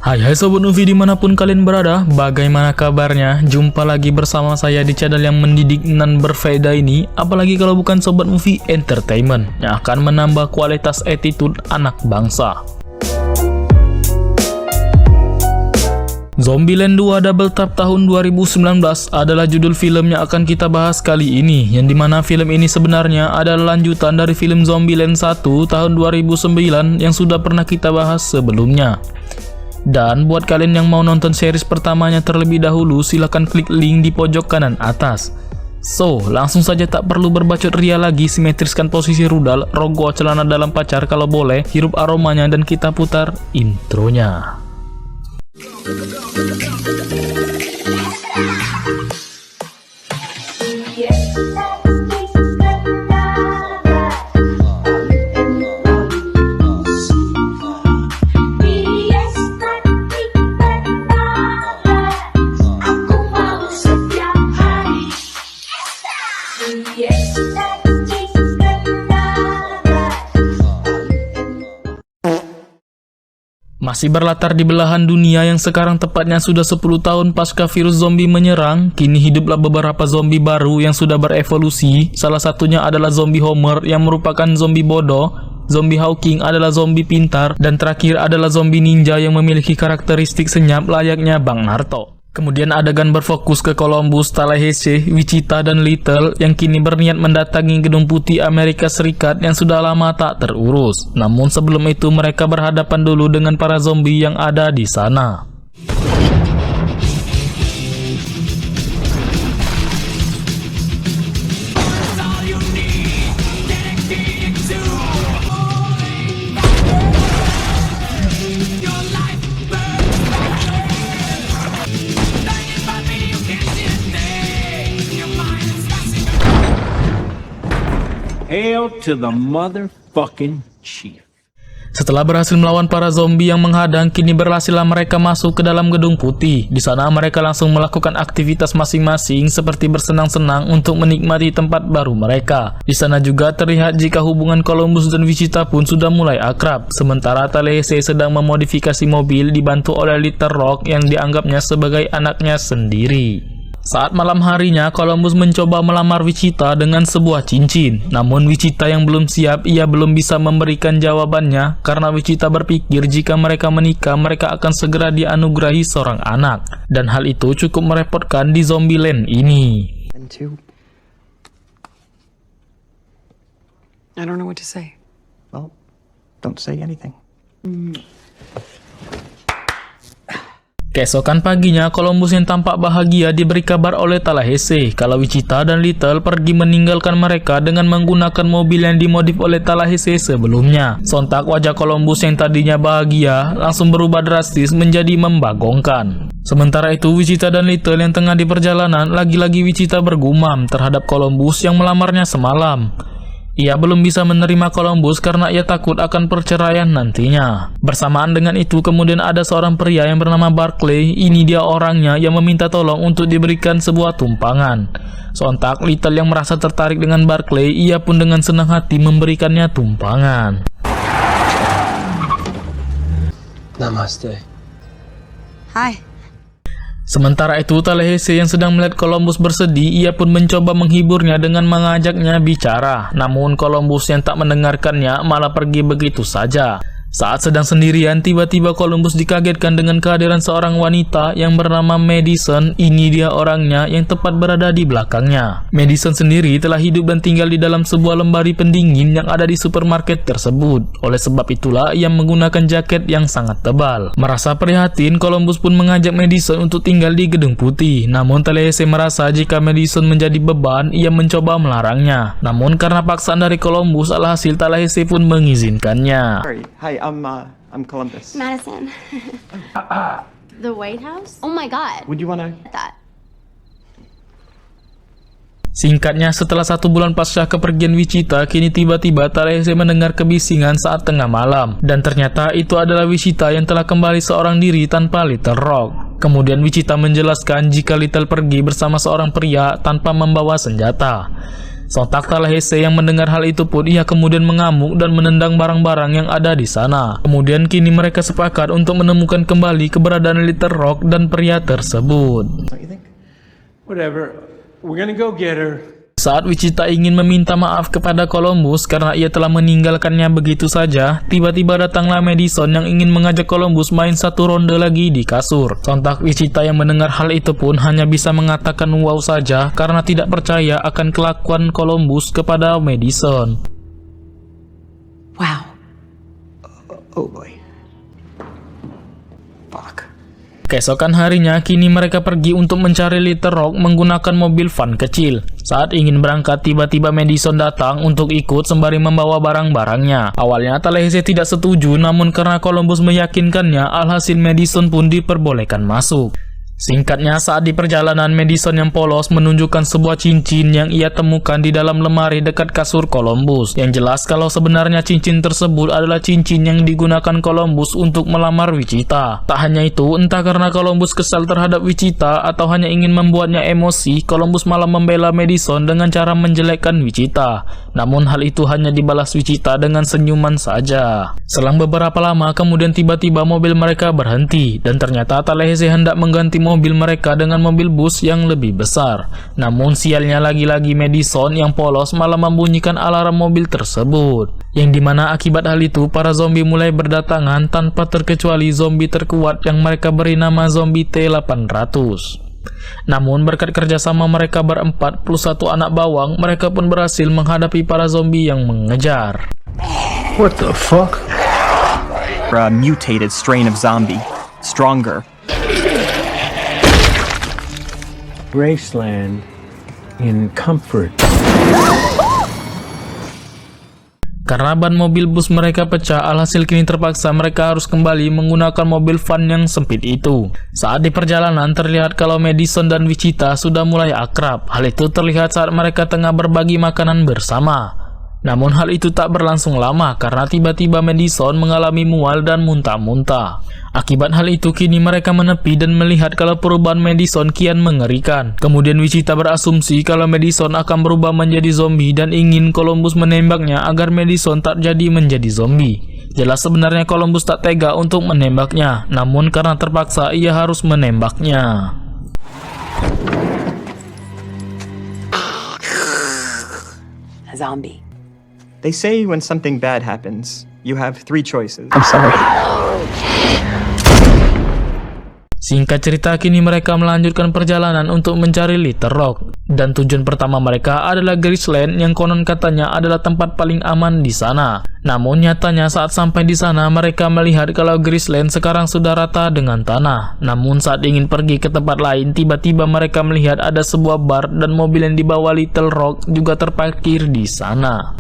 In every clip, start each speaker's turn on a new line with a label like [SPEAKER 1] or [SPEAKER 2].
[SPEAKER 1] Hai Sobat Movie dimanapun kalian berada, bagaimana kabarnya? Jumpa lagi bersama saya di channel yang mendidik dan berfaedah ini. Apalagi kalau bukan Sobat Movie Entertainment yang akan menambah kualitas attitude anak bangsa. Zombieland 2 Double Tap tahun 2019 adalah judul film yang akan kita bahas kali ini, yang dimana film ini sebenarnya adalah lanjutan dari film Zombieland 1 tahun 2009 yang sudah pernah kita bahas sebelumnya. Dan buat kalian yang mau nonton series pertamanya terlebih dahulu, silahkan klik link di pojok kanan atas. So, langsung saja tak perlu berbacot ria lagi, simetriskan posisi rudal, rogo celana dalam pacar kalau boleh, hirup aromanya dan kita putar intronya. Masih berlatar di belahan dunia yang sekarang tepatnya sudah 10 tahun pasca virus zombie menyerang, kini hiduplah beberapa zombie baru yang sudah berevolusi. Salah satunya adalah zombie Homer yang merupakan zombie bodoh, zombie Hawking adalah zombie pintar, dan terakhir adalah zombie ninja yang memiliki karakteristik senyap layaknya Bang Naruto. Kemudian adegan berfokus ke Columbus, Tallahassee, Wichita, dan Little yang kini berniat mendatangi Gedung Putih Amerika Serikat yang sudah lama tak terurus. Namun sebelum itu mereka berhadapan dulu dengan para zombie yang ada di sana.
[SPEAKER 2] Hail to the motherfucking chief.
[SPEAKER 1] Setelah berhasil melawan para zombie yang menghadang, kini berhasillah mereka masuk ke dalam Gedung Putih. Di sana mereka langsung melakukan aktivitas masing-masing seperti bersenang-senang untuk menikmati tempat baru mereka. Di sana juga terlihat jika hubungan Columbus dan Wichita pun sudah mulai akrab. Sementara Tallahassee sedang memodifikasi mobil dibantu oleh Little Rock yang dianggapnya sebagai anaknya sendiri. Saat malam harinya, Columbus mencoba melamar Wichita dengan sebuah cincin. Namun Wichita yang belum siap, ia belum bisa memberikan jawabannya karena Wichita berpikir jika mereka menikah, mereka akan segera dianugerahi seorang anak. Dan hal itu cukup merepotkan di Zombieland ini.
[SPEAKER 3] I don't know what to say.
[SPEAKER 4] Well, don't say anything.
[SPEAKER 1] Keesokan paginya, Columbus yang tampak bahagia diberi kabar oleh Tallahassee kalau Wichita dan Little pergi meninggalkan mereka dengan menggunakan mobil yang dimodif oleh Tallahassee sebelumnya. Sontak wajah Columbus yang tadinya bahagia langsung berubah drastis menjadi membagongkan. Sementara itu, Wichita dan Little yang tengah di perjalanan, lagi-lagi Wichita bergumam terhadap Columbus yang melamarnya semalam. Ia belum bisa menerima Columbus karena ia takut akan perceraian nantinya. Bersamaan dengan itu, kemudian ada seorang pria yang bernama Barclay. Ini dia orangnya yang meminta tolong untuk diberikan sebuah tumpangan. Sontak Little yang merasa tertarik dengan Barclay, ia pun dengan senang hati memberikannya tumpangan.
[SPEAKER 4] Namaste.
[SPEAKER 3] Hi.
[SPEAKER 1] Sementara itu, Tallahassee yang sedang melihat Columbus bersedih, ia pun mencoba menghiburnya dengan mengajaknya bicara. Namun Columbus yang tak mendengarkannya malah pergi begitu saja. Saat sedang sendirian, tiba-tiba Columbus dikagetkan dengan kehadiran seorang wanita yang bernama Madison. Ini dia orangnya yang tepat berada di belakangnya. Madison sendiri telah hidup dan tinggal di dalam sebuah lemari pendingin yang ada di supermarket tersebut. Oleh sebab itulah ia menggunakan jaket yang sangat tebal. Merasa prihatin, Columbus pun mengajak Madison untuk tinggal di Gedung Putih. Namun Tallahassee merasa jika Madison menjadi beban, ia mencoba melarangnya. Namun karena paksaan dari Columbus, alhasil Tallahassee pun mengizinkannya.
[SPEAKER 4] Hi, I'm Columbus.
[SPEAKER 5] Madison. The White House? Oh my god.
[SPEAKER 4] Would you wanna...
[SPEAKER 5] That.
[SPEAKER 1] Singkatnya, setelah 1 bulan pasca kepergian Wichita, kini tiba-tiba Tallahassee mendengar kebisingan saat tengah malam. Dan ternyata itu adalah Wichita yang telah kembali seorang diri tanpa Little Rock. Kemudian Wichita menjelaskan jika Little pergi bersama seorang pria tanpa membawa senjata. Sontak Talahese yang mendengar hal itu pun ia kemudian mengamuk dan menendang barang-barang yang ada di sana. Kemudian kini mereka sepakat untuk menemukan kembali keberadaan Little Rock dan pria tersebut.
[SPEAKER 4] Don't you think?
[SPEAKER 2] Whatever. We're gonna go get her.
[SPEAKER 1] Saat Wichita ingin meminta maaf kepada Columbus karena ia telah meninggalkannya begitu saja, tiba-tiba datanglah Madison yang ingin mengajak Columbus main satu ronde lagi di kasur. Sontak Wichita yang mendengar hal itu pun hanya bisa mengatakan wow saja karena tidak percaya akan kelakuan Columbus kepada Madison.
[SPEAKER 3] Wow.
[SPEAKER 4] Oh boy. Fuck.
[SPEAKER 1] Keesokan harinya, kini mereka pergi untuk mencari Little Rock menggunakan mobil van kecil. Saat ingin berangkat, tiba-tiba Madison datang untuk ikut sembari membawa barang-barangnya. Awalnya, Talahese tidak setuju, namun karena Columbus meyakinkannya, alhasil Madison pun diperbolehkan masuk. Singkatnya, saat di perjalanan, Madison yang polos menunjukkan sebuah cincin yang ia temukan di dalam lemari dekat kasur Columbus. Yang jelas kalau sebenarnya cincin tersebut adalah cincin yang digunakan Columbus untuk melamar Wichita. Tak hanya itu, entah karena Columbus kesal terhadap Wichita atau hanya ingin membuatnya emosi, Columbus malah membela Madison dengan cara menjelekkan Wichita. Namun hal itu hanya dibalas Wichita dengan senyuman saja. Selang beberapa lama, kemudian tiba-tiba mobil mereka berhenti dan ternyata Talahese hendak mengganti mobil mereka dengan mobil bus yang lebih besar. Namun sialnya lagi-lagi Madison yang polos malah membunyikan alarm mobil tersebut. Yang dimana akibat hal itu para zombie mulai berdatangan tanpa terkecuali zombie terkuat yang mereka beri nama zombie T-800. Namun berkat kerjasama mereka berempat plus satu anak bawang, mereka pun berhasil menghadapi para zombie yang mengejar.
[SPEAKER 2] What the fuck?
[SPEAKER 4] A mutated strain of zombie. Stronger.
[SPEAKER 2] Graceland in comfort.
[SPEAKER 1] Karena ban mobil bus mereka pecah, alhasil kini terpaksa mereka harus kembali menggunakan mobil van yang sempit itu. Saat di perjalanan terlihat kalau Madison dan Wichita sudah mulai akrab. Hal itu terlihat saat mereka tengah berbagi makanan bersama. Namun hal itu tak berlangsung lama karena tiba-tiba Madison mengalami mual dan muntah-muntah. Akibat hal itu kini mereka menepi dan melihat kalau perubahan Madison kian mengerikan. Kemudian Wichita berasumsi kalau Madison akan berubah menjadi zombie dan ingin Columbus menembaknya agar Madison tak jadi menjadi zombie. Jelas sebenarnya Columbus tak tega untuk menembaknya, namun karena terpaksa ia harus menembaknya.
[SPEAKER 3] A zombie.
[SPEAKER 4] They say when something bad happens, you have 3 choices.
[SPEAKER 1] Singkat cerita, kini mereka melanjutkan perjalanan untuk mencari Little Rock. Dan tujuan pertama mereka adalah Graceland yang konon katanya adalah tempat paling aman di sana. Namun nyatanya saat sampai di sana mereka melihat kalau Graceland sekarang sudah rata dengan tanah. Namun saat ingin pergi ke tempat lain, tiba-tiba mereka melihat ada sebuah bar dan mobil yang dibawa Little Rock juga terparkir di sana.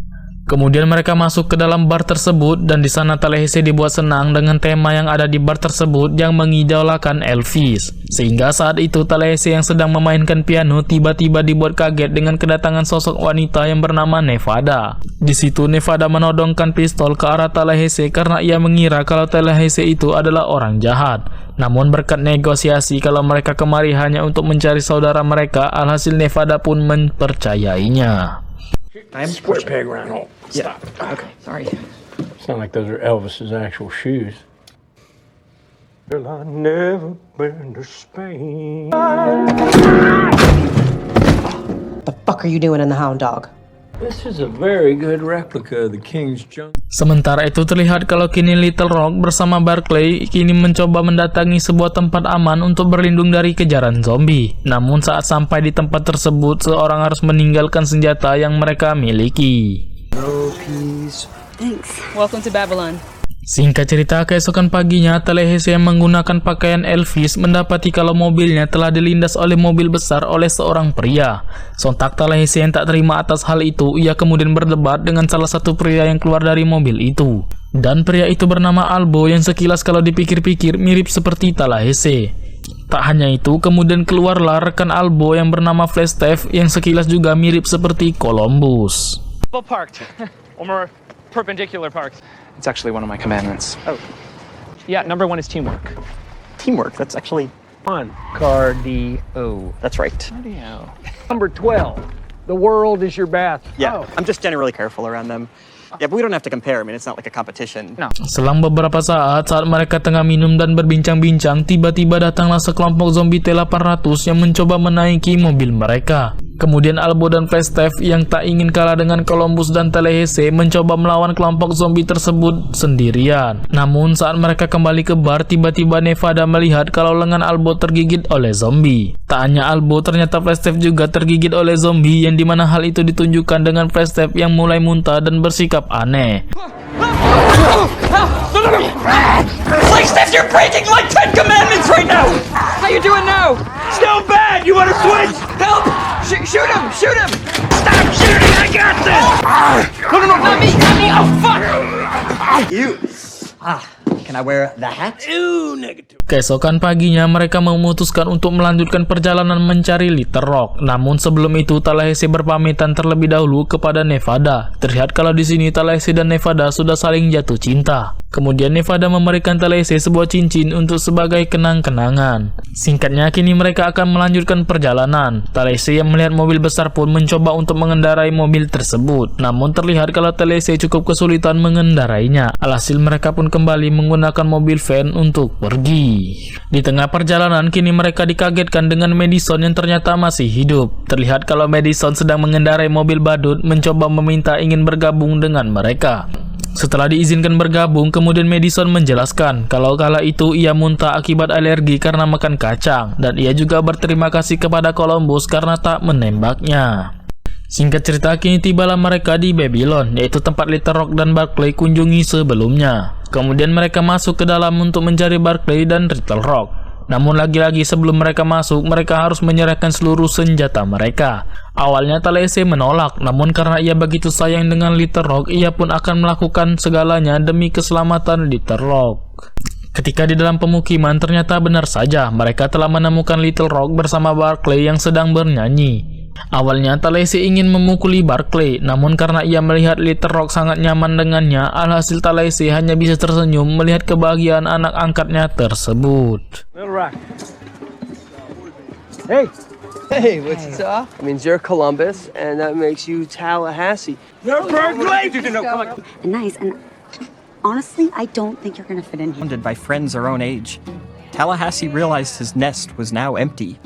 [SPEAKER 1] Kemudian mereka masuk ke dalam bar tersebut dan di sana Talahese dibuat senang dengan tema yang ada di bar tersebut yang mengidolakan Elvis. Sehingga saat itu Talahese yang sedang memainkan piano tiba-tiba dibuat kaget dengan kedatangan sosok wanita yang bernama Nevada. Di situ Nevada menodongkan pistol ke arah Talahese karena ia mengira kalau Talahese itu adalah orang jahat. Namun berkat negosiasi kalau mereka kemari hanya untuk mencari saudara mereka, alhasil Nevada pun mempercayainya.
[SPEAKER 4] I'm
[SPEAKER 2] Square peg round hole.
[SPEAKER 4] Yeah. Okay. Sorry.
[SPEAKER 2] It's not like those are Elvis's actual shoes. Well, I never been to Spain.
[SPEAKER 6] The fuck are you doing in the Hound Dog?
[SPEAKER 2] This is a very good replica of the King's Junk.
[SPEAKER 1] Sementara itu terlihat kalau kini Little Rock bersama Barclay kini mencoba mendatangi sebuah tempat aman untuk berlindung dari kejaran zombie. Namun saat sampai di tempat tersebut, seorang harus meninggalkan senjata yang mereka miliki.
[SPEAKER 2] No peace.
[SPEAKER 3] Thanks. Welcome to Babylon.
[SPEAKER 1] Singkat cerita, keesokan paginya, Talahese yang menggunakan pakaian Elvis mendapati kalau mobilnya telah dilindas oleh mobil besar oleh seorang pria. Sontak Talahese yang tak terima atas hal itu, ia kemudian berdebat dengan salah satu pria yang keluar dari mobil itu. Dan pria itu bernama Albo yang sekilas kalau dipikir-pikir mirip seperti Talahese. Tak hanya itu, kemudian keluarlah rekan Albo yang bernama Flagstaff yang sekilas juga mirip seperti Columbus.
[SPEAKER 7] Parked. Or more perpendicular parked.
[SPEAKER 4] It's actually one of my commandments. Oh,
[SPEAKER 7] Yeah, number 1 is teamwork.
[SPEAKER 4] teamwork. That's actually...
[SPEAKER 7] Cardio.
[SPEAKER 4] That's right.
[SPEAKER 7] Cardio. Number 12
[SPEAKER 2] The world is your bath.
[SPEAKER 4] Yeah, I'm just generally careful around them. Yeah, but we don't have to compare. I mean, it's not like a competition.
[SPEAKER 7] No.
[SPEAKER 1] Selang beberapa saat mereka tengah minum dan berbincang-bincang, tiba-tiba datanglah sekelompok zombie T-800 yang mencoba menaiki mobil mereka. Kemudian Albo dan Falstaff yang tak ingin kalah dengan Columbus dan Tallahassee mencoba melawan kelompok zombie tersebut sendirian. Namun saat mereka kembali ke bar, tiba-tiba Nevada melihat kalau lengan Albo tergigit oleh zombie. Tak hanya Albo, ternyata Falstaff juga tergigit oleh zombie, yang dimana hal itu ditunjukkan dengan Falstaff yang mulai muntah dan bersikap aneh.
[SPEAKER 7] Flagstaff, you're breaking like 10 commandments right now! How you doing now? Still bad! You wanna switch? Help! Shoot him! Shoot him! Stop shooting! I got this! No, not me! Not me! Oh, fuck!
[SPEAKER 4] You. Can I wear the hat?
[SPEAKER 1] Keesokan paginya mereka memutuskan untuk melanjutkan perjalanan mencari Little Rock. Namun sebelum itu Tallahassee berpamitan terlebih dahulu kepada Nevada. Terlihat kalau di sini Tallahassee dan Nevada sudah saling jatuh cinta. Kemudian Nevada memberikan Tallahassee sebuah cincin untuk sebagai kenang-kenangan. Singkatnya, kini mereka akan melanjutkan perjalanan. Tallahassee yang melihat mobil besar pun mencoba untuk mengendarai mobil tersebut. Namun terlihat kalau Tallahassee cukup kesulitan mengendarainya. Alhasil mereka pun kembali menggunakan mobil van untuk pergi. Di tengah perjalanan, kini mereka dikagetkan dengan Madison yang ternyata masih hidup. Terlihat kalau Madison sedang mengendarai mobil badut mencoba meminta ingin bergabung dengan mereka. Setelah diizinkan bergabung, kemudian Madison menjelaskan kalau kala itu ia muntah akibat alergi karena makan kacang, dan ia juga berterima kasih kepada Columbus karena tak menembaknya. Singkat cerita, kini tibalah mereka di Babylon, yaitu tempat Little Rock dan Barclay kunjungi sebelumnya. Kemudian mereka masuk ke dalam untuk mencari Barclay dan Little Rock. Namun lagi-lagi sebelum mereka masuk, mereka harus menyerahkan seluruh senjata mereka. Awalnya Tallahassee menolak, namun karena ia begitu sayang dengan Little Rock, ia pun akan melakukan segalanya demi keselamatan Little Rock. Ketika di dalam pemukiman, ternyata benar saja mereka telah menemukan Little Rock bersama Barclay yang sedang bernyanyi. Awalnya Tallahassee ingin memukuli Barclay, namun karena ia melihat Little Rock sangat nyaman dengannya, alhasil Tallahassee hanya bisa tersenyum melihat kebahagiaan anak angkatnya tersebut.
[SPEAKER 2] Little Rock. Hey.
[SPEAKER 8] Hey, what's up? It means you're Columbus, and that makes you Tallahassee.
[SPEAKER 2] You're Berkeley!
[SPEAKER 3] Nice, and honestly, I don't think you're gonna fit in here.
[SPEAKER 4] Surrounded by friends our own age. Tallahassee realized his nest was now empty.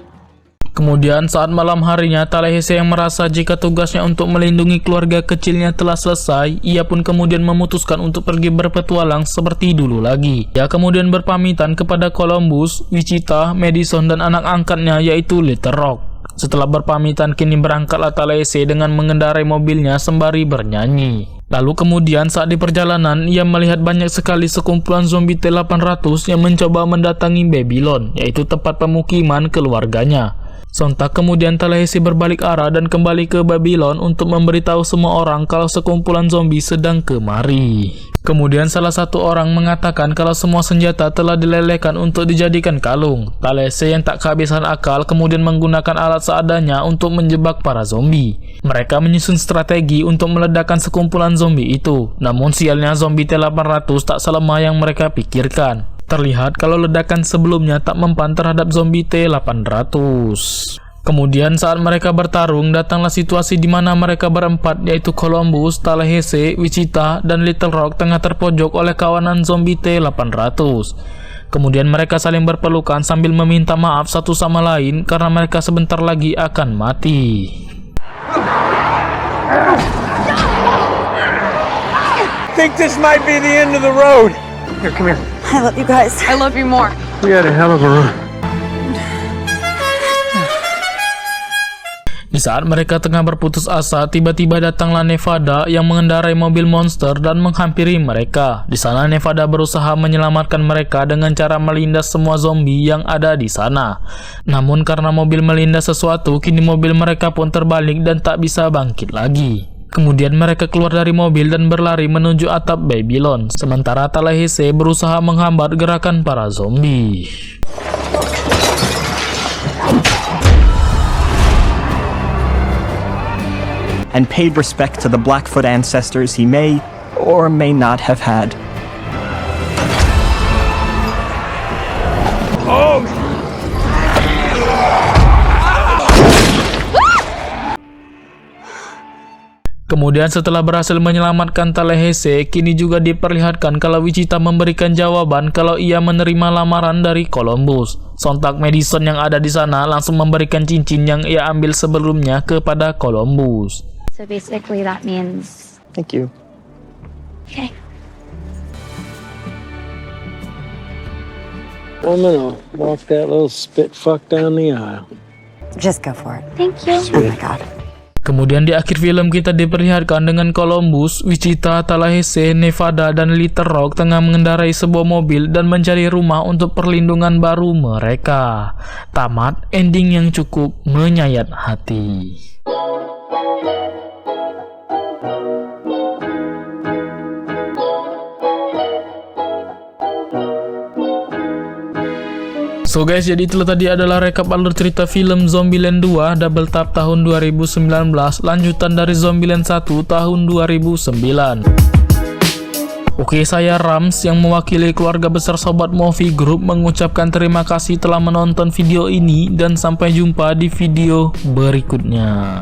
[SPEAKER 1] Kemudian saat malam harinya, Tallahassee yang merasa jika tugasnya untuk melindungi keluarga kecilnya telah selesai, ia pun kemudian memutuskan untuk pergi berpetualang seperti dulu lagi. Ia kemudian berpamitan kepada Columbus, Wichita, Madison, dan anak angkatnya yaitu Little Rock. Setelah berpamitan, kini berangkatlah Tallahassee dengan mengendarai mobilnya sembari bernyanyi. Lalu kemudian saat di perjalanan, ia melihat banyak sekali sekumpulan zombie T-800 yang mencoba mendatangi Babylon, yaitu tempat pemukiman keluarganya. Sontak kemudian Tallahassee berbalik arah dan kembali ke Babylon untuk memberitahu semua orang kalau sekumpulan zombie sedang kemari. Kemudian salah satu orang mengatakan kalau semua senjata telah dilelehkan untuk dijadikan kalung. Tallahassee yang tak kehabisan akal kemudian menggunakan alat seadanya untuk menjebak para zombie. Mereka menyusun strategi untuk meledakkan sekumpulan zombie itu. Namun sialnya zombie T-800 tak selemah yang mereka pikirkan. Terlihat kalau ledakan sebelumnya tak mempan terhadap zombie T-800. Kemudian saat mereka bertarung, datanglah situasi di mana mereka berempat, yaitu Columbus, Tallahassee, Wichita, dan Little Rock tengah terpojok oleh kawanan zombie T-800. Kemudian mereka saling berpelukan sambil meminta maaf satu sama lain karena mereka sebentar lagi akan mati.
[SPEAKER 2] Think this might be the end of the road. Here, come here.
[SPEAKER 3] I love you guys. I love you more.
[SPEAKER 2] We had a hell of a run.
[SPEAKER 1] Di saat mereka tengah berputus asa, tiba-tiba datanglah Nevada yang mengendarai mobil monster dan menghampiri mereka. Di sana Nevada berusaha menyelamatkan mereka dengan cara melindas semua zombie yang ada di sana. Namun karena mobil melindas sesuatu, kini mobil mereka pun terbalik dan tak bisa bangkit lagi. Kemudian mereka keluar dari mobil dan berlari menuju atap Babylon. Sementara Tallahassee berusaha menghambat gerakan para zombie.
[SPEAKER 4] And paid respect to the Blackfoot ancestors he may or may not have had.
[SPEAKER 1] Kemudian setelah berhasil menyelamatkan Tallahassee, kini juga diperlihatkan kalau Wichita memberikan jawaban kalau ia menerima lamaran dari Columbus. Sontak Madison yang ada di sana langsung memberikan cincin yang ia ambil sebelumnya kepada Columbus.
[SPEAKER 5] So basically that means...
[SPEAKER 4] Thank you.
[SPEAKER 5] Okay.
[SPEAKER 2] I'm gonna walk that little spit fuck down the aisle.
[SPEAKER 3] Just go for it.
[SPEAKER 5] Thank you.
[SPEAKER 3] Oh my God.
[SPEAKER 1] Kemudian di akhir film kita diperlihatkan dengan Columbus, Wichita, Tallahassee, Nevada, dan Little Rock tengah mengendarai sebuah mobil dan mencari rumah untuk perlindungan baru mereka. Tamat, ending yang cukup menyayat hati. So guys, jadi itulah tadi adalah rekap alur cerita film Zombieland 2 Double Tap tahun 2019, lanjutan dari Zombieland 1 tahun 2009. Oke, saya Rams yang mewakili keluarga besar Sobat Movie Group mengucapkan terima kasih telah menonton video ini dan sampai jumpa di video berikutnya.